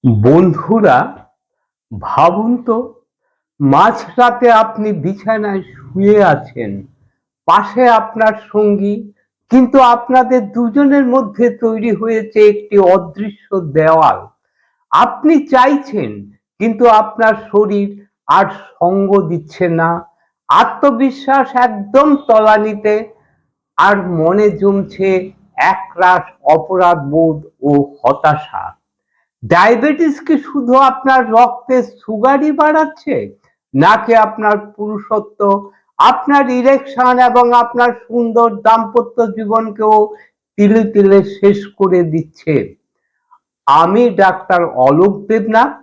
বন্ধুরা, ভাবুন তো, মাঝরাতে আপনি বিছানায় শুয়ে আছেন, পাশে আপনার সঙ্গী, কিন্তু আপনাদের দুজনের মধ্যে তৈরি হয়েছে একটি অদৃশ্য দেওয়াল। আপনি চাইছেন, কিন্তু আপনার শরীর আর সঙ্গ দিচ্ছে না। আত্মবিশ্বাস একদম তলানিতে, আর মনে জমছে একরাশ অপরাধ বোধ ও হতাশা। ডায়াবেটিস কি শুধু আপনার রক্তে সুগারই বাড়াচ্ছে, নাকি আপনার পুরুষত্ব, আপনার ইরেকশন এবং আপনার সুন্দর দাম্পত্য জীবনকেও তিলে তিলে শেষ করে দিচ্ছে? আমি ডাক্তার অলোক দেবনাথ।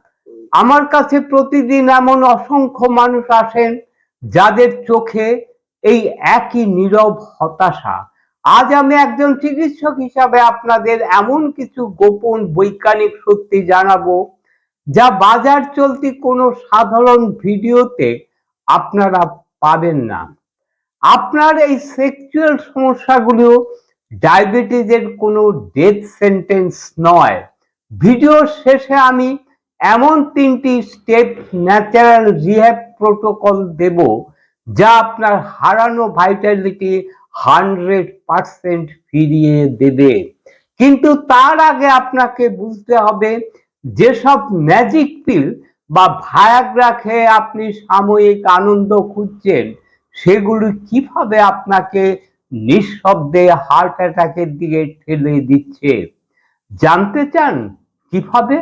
আমার কাছে প্রতিদিন এমন অসংখ্য মানুষ আসেন যাদের চোখে এই একই নীরব হতাশা। আজ আমি একজন চিকিৎসক হিসাবে আপনাদের এমন কিছু গোপন বৈজ্ঞানিক সত্যি জানাবো, যা বাজার চলতি কোনো সাধারণ ভিডিওতে আপনারা পাবেন না। আপনার এই সেক্সুয়াল সমস্যাগুলো ডায়াবেটিসের কোনো ডেথ সেন্টেন্স নয়। ভিডিওর শেষে আমি এমন 3টি স্টেপ ন্যাচারাল রিহ্যাব প্রোটোকল দেব, যা আপনার হারানো ভাইটালিটি 100% ফিরিয়ে দেবে। কিন্তু তার আগে আপনাকে বুঝতে হবে, যেসব ম্যাজিক পিল বা ভায়াগ্রা খেয়ে আপনি সাময়িক আনন্দ খুঁজছেন, সেগুলি কিভাবে আপনাকে নিঃশব্দে হার্ট অ্যাটাকের দিকে ঠেলে দিচ্ছে। জানতে চান কিভাবে?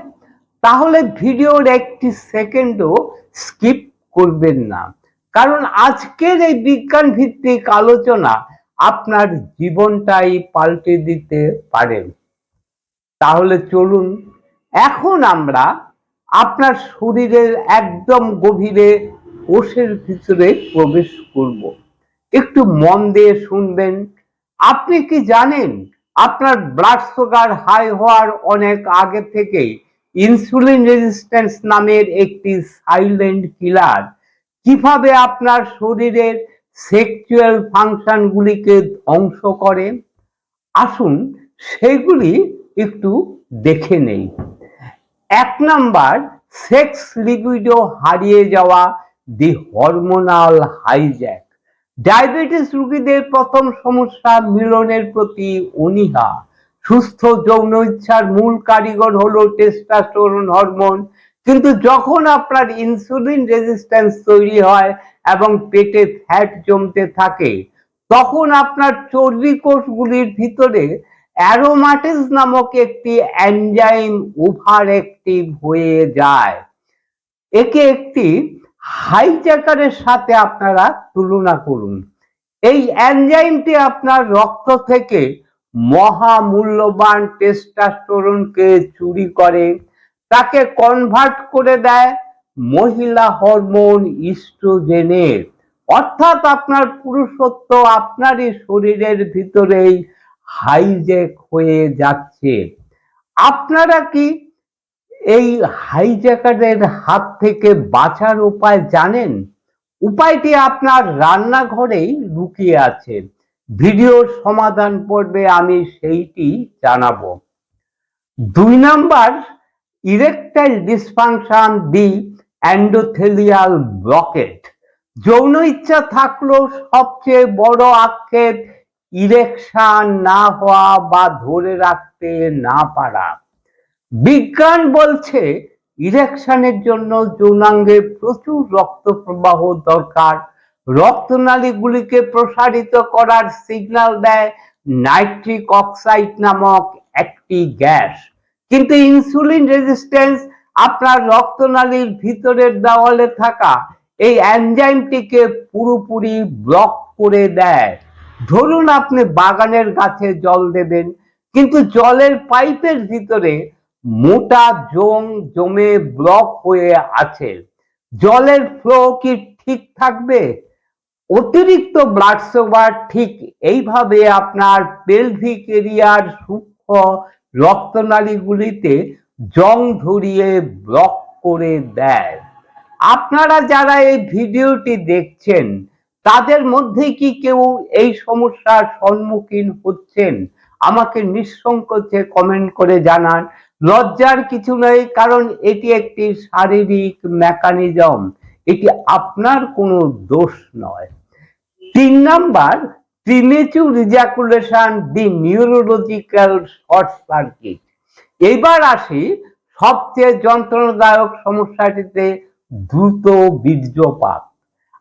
তাহলে ভিডিওর একটি সেকেন্ডও স্কিপ করবেন না, কারণ আজকের এই বিজ্ঞান ভিত্তিক আলোচনা আপনার জীবনটাই পাল্টে দিতে পারে। তাহলে চলুন এখন আমরা আপনার শরীরের একদম গভীরে, কোষের ভিতরে প্রবেশ করব। একটু মন দিয়ে শুনবেন। আপনি কি জানেন, আপনার ব্লাড সুগার হাই হওয়ার অনেক আগে থেকেই ইনসুলিন রেজিস্ট্যান্স নামের একটি সাইলেন্ট কিলার কিভাবে আপনার শরীরের সেক্সুয়াল ফাংশনগুলিকে ধ্বংস করে? আসুন সেগুলি একটু দেখে নেই। 1 নাম্বার, সেক্স লিবিডো হারিয়ে যাওয়া, দি হরমোনাল হাইজ্যাক। ডায়াবেটিস রোগীদের প্রথম সমস্যা মিলনের প্রতি অনীহা। সুস্থ যৌন ইচ্ছার মূল কারিগর হলো টেস্টোস্টেরন হরমোন, কিন্তু যখন আপনার ইনসুলিন রেজিস্ট্যান্স তৈরি হয় এবং পেটে ফ্যাট জমতে থাকে, তখন আপনার চর্বি কোষগুলির ভিতরে অ্যারোমাটেজ নামক একটি এনজাইম ওভার অ্যাক্টিভ হয়ে যায়। একে একটি হাইজ্যাকারের সাথে আপনারা তুলনা করুন। এই এনজাইমটি আপনার রক্ত থেকে মহামূল্যবান টেস্টোস্টেরনকে চুরি করে, তাকে কনভার্ট করে দেয় মহিলা হরমোন ইস্ট্রোজেনে। অর্থাৎ আপনার পুরুষত্ব আপনারই শরীরের ভিতরেই হাইজ্যাক হয়ে যাচ্ছে। আপনারা কি এই হাইজ্যাকারদের হাত থেকে বাঁচার উপায় জানেন? উপায়টি আপনার রান্নাঘরেই লুকিয়ে আছে। ভিডিওর সমাধান পর্বে আমি সেইটি জানাবো। 2 নাম্বার, ইরেকটাইল ডিসফাংশন, দি এন্ডোথেলিয়াল ব্লকেট। যৌন ইচ্ছা থাকলেও সবচেয়ে বড় আক্ষেপ ইরেকশন না হওয়া বা ধরে রাখতে না পারা। বিজ্ঞান বলছে ইরেকশনের জন্য যৌনাঙ্গে প্রচুর রক্ত প্রবাহ দরকার। রক্তনালীগুলিকে প্রসারিত করার সিগন্যাল দেয় নাইট্রিক অক্সাইড নামক একটি গ্যাস, কিন্তু ইনসুলিন রেজিস্ট্যান্স আপনার রক্তনালীর ভিতরের দেওয়ালে থাকা এই এনজাইমটিকে পুরোপুরি ব্লক করে দেয়। ধরুন আপনি বাগানের গাছে জল দেবেন, কিন্তু জলের পাইপের ভিতরে মোটা জং জমে ব্লক হয়ে আছে। জলের ফ্লো কি ঠিক থাকবে? অতিরিক্ত ব্লাড সুগার ঠিক এইভাবে আপনার পেলভিক এরিয়ার সূক্ষ্ম রক্তনালীগুলিতে জং ধরিয়ে ব্লক করে দেয়। আপনারা যারা এই ভিডিওটি দেখছেন, তাদের মধ্যে কি কেউ এই সমস্যার সম্মুখীন হচ্ছেন? আমাকে নিঃসংকোচে কমেন্ট করে জানান। লজ্জার কিছু নেই, কারণ এটি একটি শারীরিক মেকানিজম, এটি আপনার কোনো দোষ নয়। 3 নাম্বার, প্রিমেচুর ইজাকুলেশন, দি নিউরোলজিক্যাল শর্ট সার্কিট। এবার আসি সবচেয়ে যন্ত্রণাদায়ক সমস্যাটিতে, দ্রুত বীর্যপাত।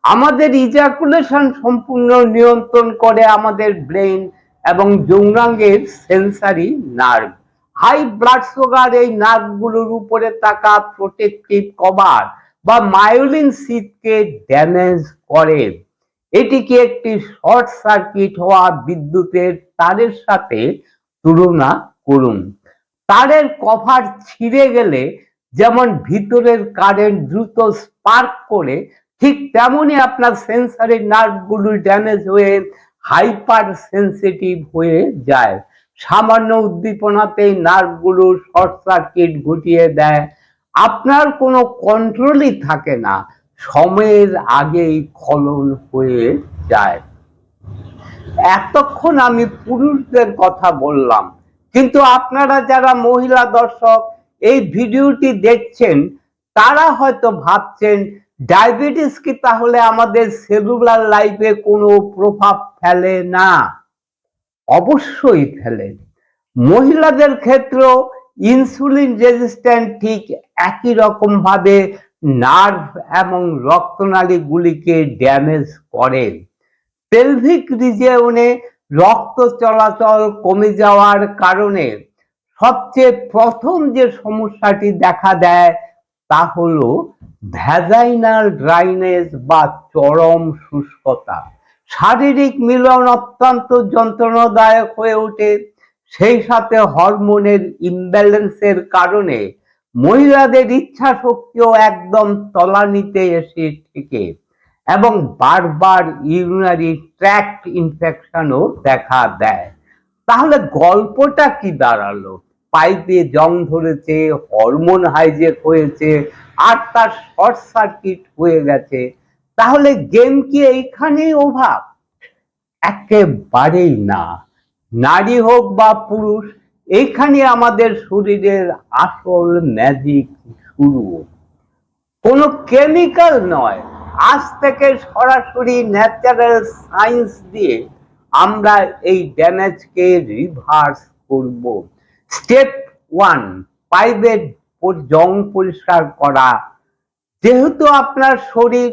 আমাদের ইজাকুলেশন সম্পূর্ণ নিয়ন্ত্রণ করে আমাদের ব্রেন এবং যৌনাঙ্গের sensory nerve. High blood sugar এই নার্ভগুলোর উপরে থাকা প্রোটেকটিভ কভার বা মায়োলিন শীথকে ড্যামেজ করে। এটিকে একটি শর্ট সার্কিট হওয়া বিদ্যুতের তারের সাথে তুলনা করুন। তারের কভার ছিঁড়ে গেলে যেমন ভিতরের কারেন্ট দ্রুত স্পার্ক করে, ঠিক তেমনি আপনার সেন্সারি নার্ভগুলো ড্যামেজ হয়ে হাইপার সেন্সিটিভ হয়ে যায়। সামান্য উদ্দীপনাতেই নার্ভগুলো শর্ট সার্কিট ঘটিয়ে দেয়। আপনার কোনো কন্ট্রোলই থাকে না, সময়ের আগেই খনন হয়ে যায়। এতক্ষণ আমি পুরুষদের কথা বললাম, কিন্তু আপনারা যারা মহিলা দর্শক এই ভিডিওটি দেখছেন, তারা হয়তো ভাবছেন ডায়াবেটিস কি তাহলে আমাদের সেলুলার লাইফে কোনো প্রভাব ফেলে না? অবশ্যই ফেলে। মহিলাদের ক্ষেত্রেও ইনসুলিন রেজিস্ট্যান্ট ঠিক একই রকম ভাবে নার্ভ এবং রক্তনালীগুলিকে ড্যামেজ করে। পেলভিক রিজিয়নে রক্ত চলাচল কমে যাওয়ার কারণে সবচেয়ে প্রথম যে সমস্যাটি দেখা দেয় তা হলো ভ্যাজাইনাল ড্রাইনেস বা চরম শুষ্কতা। শারীরিক মিলন অত্যন্ত যন্ত্রণাদায়ক হয়ে ওঠে। সেই সাথে হরমোনের ইমব্যালেন্সের কারণে মহিলাদের ইচ্ছা শক্তিও একদম তলানিতে এসে ঠেকে এবং বারবার ইউরিনারি ট্র্যাক্ট ইনফেকশনও দেখা দেয়। তাহলে গল্পটা কি দাঁড়ালো? পাইপে জং ধরেছে, হরমোন হাইজেক হয়েছে, আর তার শর্ট সার্কিট হয়ে গেছে। তাহলে গেম কি এইখানেই ওভার? একেবারেই না। নারী হোক বা পুরুষ, এইখানে আমাদের শরীরের আসল ম্যাজিক শুরু। কোনো কেমিক্যাল নয়, আজ থেকে সরাসরি ন্যাচারাল সায়েন্স দিয়ে আমরা এই ড্যামেজকে রিভার্স করব। স্টেপ 1, পাইপের জং পরিষ্কার করা। যেহেতু আপনার শরীর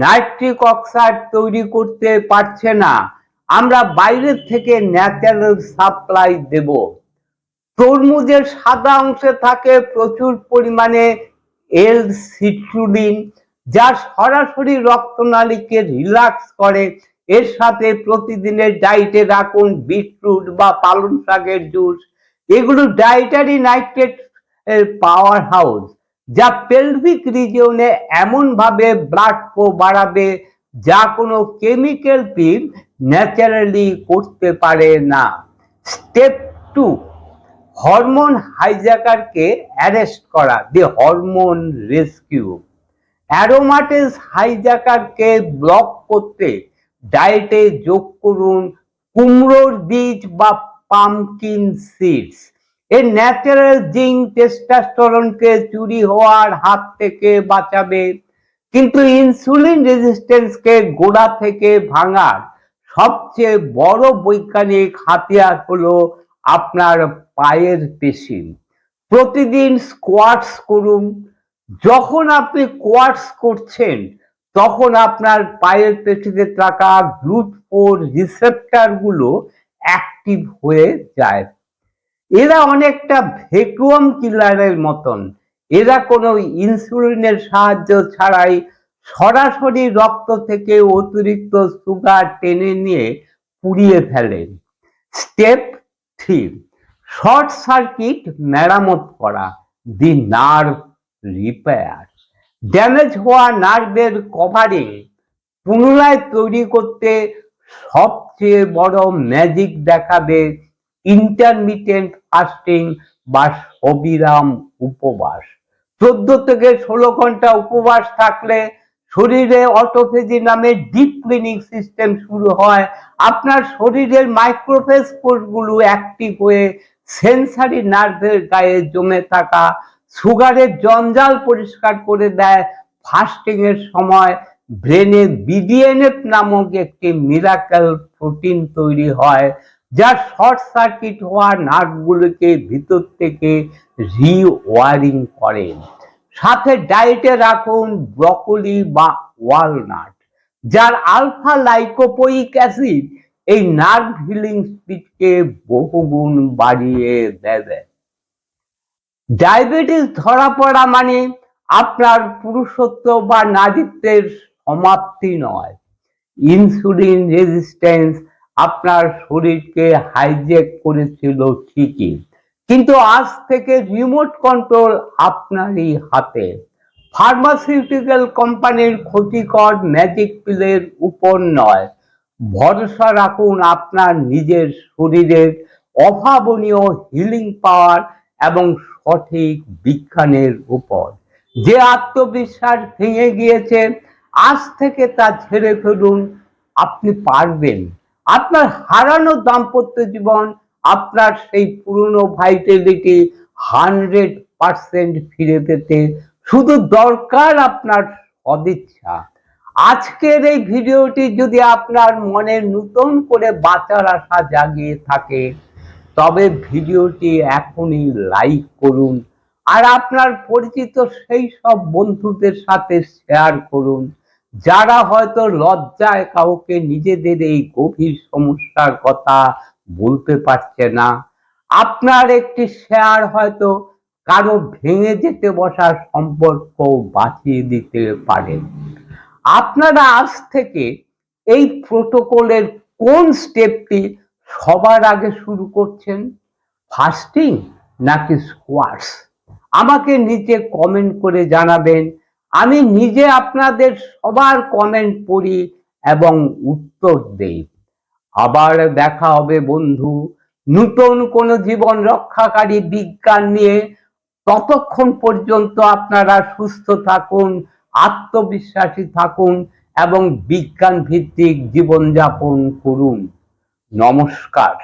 নাইট্রিক অক্সাইড তৈরি করতে পারছে না, আমরা বাইরের থেকে ন্যাচারাল সাপ্লাই দেব। তরমুজের সাদা অংশে থাকে প্রচুর পরিমাণে এল-সিট্রুলিন, যা সরাসরি রক্তনালীকে রিল্যাক্স করে। এর সাথে প্রতিদিনের ডায়েটে রাখুন বিটরুট বা পালং শাকের জুস। এগুলো ডায়েটারি নাইট্রেট পাওয়ার হাউস, যা পেলভিক রিজিয়নে এমন ভাবে ব্লাড ফ্লো বাড়াবে যা কোনো কেমিক্যাল পিল ন্যাচারালি করতে পারে না। স্টেপ 2, হরমোন হাইজ্যাকারকে অ্যারেস্ট করা, দি হরমোন রেস্কিউ। অ্যারোমাটেজ হাইজ্যাকারকে ব্লক করতে ডায়েটে যোগ করুন কুমড়োর বীজ বা পামকিন সিডস। এর ন্যাচারাল জিঙ্ক টেস্টোস্টেরনকে চুরি হওয়ার হাত থেকে বাঁচাবে। কিন্তু ইনসুলিন রেজিস্ট্যান্সকে গোড়া থেকে ভাঙার সবচেয়ে বড় বৈজ্ঞানিক হাতিয়ার হলো আপনার পায়ের পেশি। প্রতিদিন স্কোয়াটস করুন। যখন আপনি স্কোয়াটস করছেন, তখন আপনার পায়ের পেশিতে থাকা গ্লুট4 রিসেপ্টর গুলো অ্যাক্টিভ হয়ে যায়। এরা অনেকটা ভ্যাকুয়াম ক্লিনারের মতন। এরা কোনো ইনসুলিনের সাহায্য ছাড়াই সরাসরি রক্ত থেকে অতিরিক্ত সুগার টেনে নিয়ে পুড়িয়ে ফেলেন। স্টেপ 3, শর্ট সার্কিট মেরামত করা, দি নার্ভ রিপেয়ার। ড্যামেজ হওয়া নার্ভের কভারিং পুনরায় তৈরি করতে সবচেয়ে বড় ম্যাজিক দেখাবে ইন্টারমিটেন্ট ফাস্টিং বা অবিরাম উপবাস। 14 থেকে 16 ঘন্টা উপবাস থাকলে শরীরে অটোফেজি নামে ডিপ ক্লিনিং সিস্টেম শুরু হয়। আপনার শরীরের মাইক্রোফেজ কোষগুলো অ্যাক্টিভ হয়ে সেন্সারি নার্ভের গায়ে জমে থাকা সুগারের জঞ্জাল পরিষ্কার করে দেয়। ফাস্টিং এর সময় ব্রেনে বিডিএনএফ নামক একটি মিরাকেল প্রোটিন তৈরি হয়, যা শর্ট সার্কিট হওয়া নার্ভগুলোকে ভিতর থেকে রিওয়ারিং করে। সাথে ডায়েটে রাখুন ব্রকলি বা ওয়ালনাট, যার আলফা লাইকোপোইক অ্যাসিড এই নার্ভ হিলিং স্পিডকে বহুগুণ বাড়িয়ে দেবে। ডায়াবেটিস ধরা পড়া মানে আপনার পুরুষত্ব বা নারীত্বের সমাপ্তি নয়। ইনসুলিন রেজিস্ট্যান্স আপনার শরীরকে হাইজ্যাক করেছিল ঠিকই, কিন্তু আজ থেকে রিমোট কন্ট্রোল আপনারই হাতে। ফার্মাসিউটিক্যাল কোম্পানির ক্ষতিকর ম্যাজিক পিলের উপর নয়, ভরসা রাখুন আপনার নিজের শরীরের অভাবনীয় হিলিং পাওয়ার এবং সঠিক বিজ্ঞানের উপর। যে আত্মবিশ্বাস ভেঙে গিয়েছে, আজ থেকে তা ছেড়ে ফেলুন। আপনি পারবেন। আপনার হারানো দাম্পত্য জীবন, আপনার সেই পুরনো ভাইটালিটি 100% ফিরে পেতে শুধু দরকার আপনার সদিচ্ছা। আজকের এই ভিডিওটি যদি আপনার মনে নতুন করে বাঁচার আশা জাগিয়ে থাকে, তবে ভিডিওটি এখনই লাইক করুন আর আপনার পরিচিত সেই সব বন্ধুদের সাথে শেয়ার করুন যারা হয়তো লজ্জায় কাউকে নিজেদের এই গভীর সমস্যার কথা বলতে পারছে না। আপনার একটি শেয়ার হয়তো কারো ভেঙে যেতে বসা সম্পর্ক বাঁচিয়ে দিতে পারে। আপনারা আজ থেকে এই প্রোটোকলের কোন স্টেপটি সবার আগে শুরু করছেন, ফাস্টিং নাকি স্কোয়াটস? আমাকে নিচে কমেন্ট করে জানাবেন। আমি নিজে আপনাদের সবার কমেন্ট পড়ি এবং উত্তর দেই। আবার দেখা হবে বন্ধু, নতুন কোনো জীবন রক্ষাকারী বিজ্ঞান নিয়ে। ততক্ষণ পর্যন্ত আপনারা সুস্থ থাকুন, আত্মবিশ্বাসী থাকুন এবং বিজ্ঞান ভিত্তিক জীবনযাপন করুন। নমস্কার।